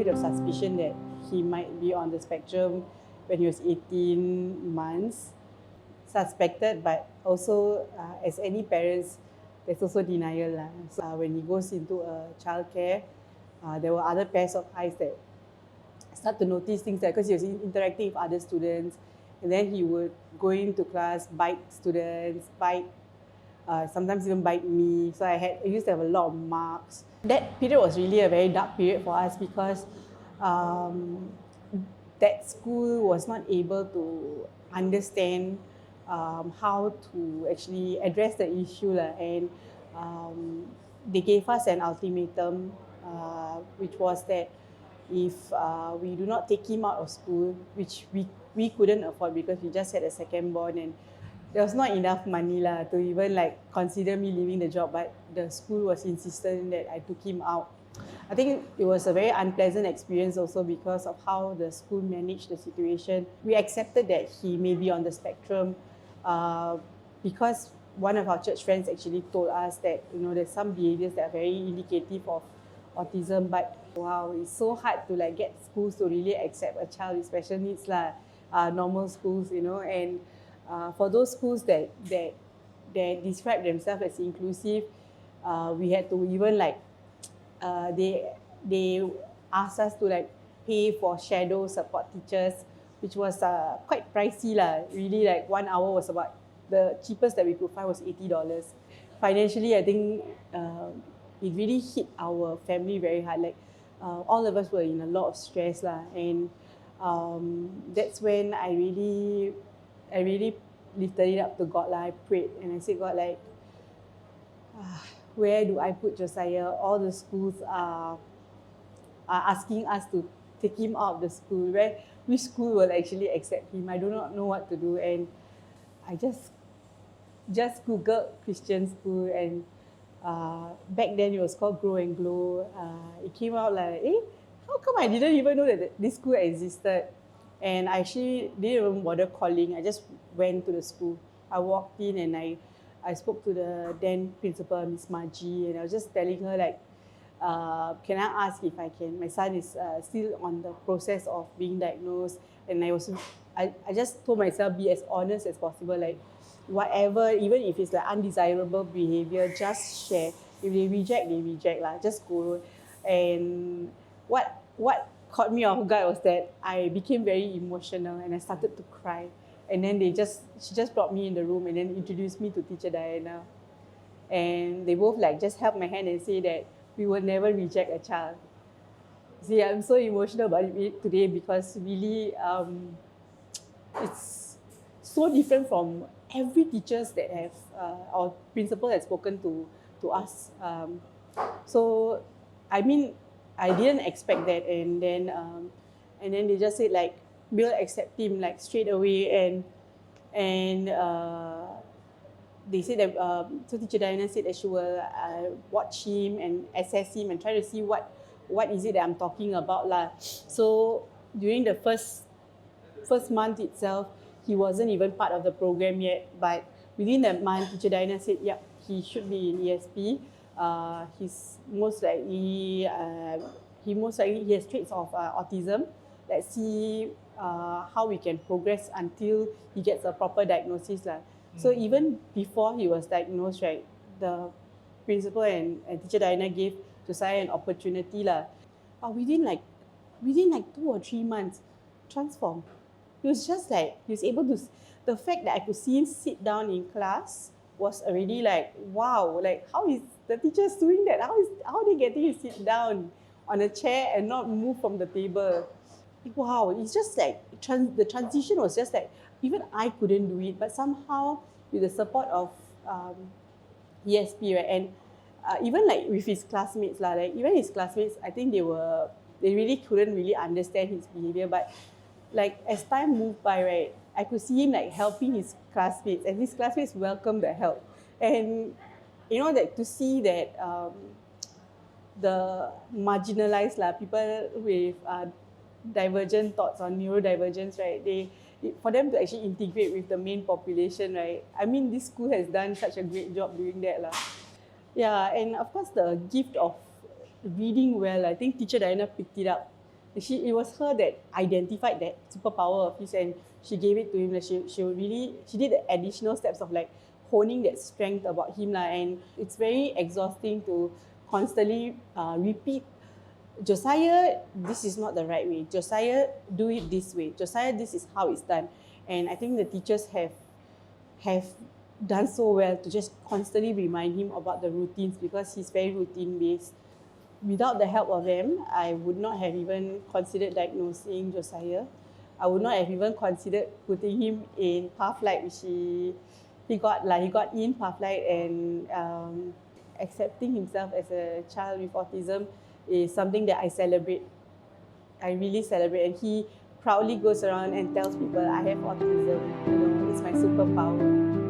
bit of suspicion that he might be on the spectrum when he was 18 months. Suspected, but also as any parents, there's also denial. So, when he goes into a childcare, there were other pairs of eyes that start to notice things because he was interacting with other students, and then he would go into class, bite students, sometimes even bite me. So I used to have a lot of marks. That period was really a very dark period for us because that school was not able to understand how to actually address the issue, and they gave us an ultimatum, which was that if we do not take him out of school, which we couldn't afford because we just had a second born and there was not enough money to even consider me leaving the job, but the school was insistent that I took him out. I think it was a very unpleasant experience also because of how the school managed the situation. We accepted that he may be on the spectrum because one of our church friends actually told us that there's some behaviors that are very indicative of autism, but wow, it's so hard to get schools to really accept a child with special needs normal schools, and for those schools that describe themselves as inclusive, we had to even they asked us to pay for shadow support teachers, which was quite pricey really. 1 hour was about, the cheapest that we could find was $80. Financially, I think it really hit our family very hard. All of us were in a lot of stress and that's when I really lifted it up to God. I prayed and I said, God, where do I put Josiah? All the schools are asking us to take him out of the school. Which school will actually accept him? I do not know what to do. And I just Googled Christian school, and back then it was called Grow and Glow. It came out how come I didn't even know that this school existed? And I actually didn't even bother calling. I just went to the school. I walked in and I spoke to the then principal, Miss Margie, and I was just telling her can I ask if I can? My son is still on the process of being diagnosed, and I just told myself, be as honest as possible. Whatever, even if it's undesirable behavior, just share. If they reject, they reject just go. And what caught me off guard was that I became very emotional and I started to cry. And then she just brought me in the room and then introduced me to Teacher Diana. And they both just held my hand and say that we will never reject a child. See, I'm so emotional about it today because really it's so different from every teachers that have our principal has spoken to us. So I mean, I didn't expect that, and then they just said we'll accept him straight away, and they said that so Teacher Diana said that she will watch him and assess him and try to see what is it that I'm talking about . So during the first month itself, he wasn't even part of the program yet, but within that month, Teacher Diana said, yep, he should be in ESP. He's most likely he has traits of autism. Let's see how we can progress until he gets a proper diagnosis . So even before he was diagnosed, the principal and Teacher Diana gave Josiah an opportunity . Within 2 or 3 months, transformed. He was just he was able to, the fact that I could see him sit down in class was already wow, how is the teachers doing that? How are they getting to sit down on a chair and not move from the table? Wow, it's just the transition was just even I couldn't do it, but somehow with the support of ESP, and even with his classmates, even his classmates, I think they really couldn't really understand his behavior, but as time moved by, I could see him helping his classmates, and his classmates welcomed the help. And to see that the marginalized people with divergent thoughts on neurodivergence, for them to actually integrate with the main population, I mean, this school has done such a great job doing that. Yeah, and of course the gift of reading well, I think Teacher Diana picked it up it was her that identified that superpower of his, and she gave it to him. Like she did the additional steps of like honing that strength about him lah. And it's very exhausting to constantly repeat, Josiah, this is not the right way. Josiah, do it this way. Josiah, this is how it's done. And I think the teachers have done so well to just constantly remind him about the routines, because he's very routine based. Without the help of them, I would not have even considered diagnosing Josiah. I would not have even considered putting him in Pathlight, which he got in Pathlight, and accepting himself as a child with autism is something that I celebrate. I really celebrate, and he proudly goes around and tells people, I have autism, it's my superpower.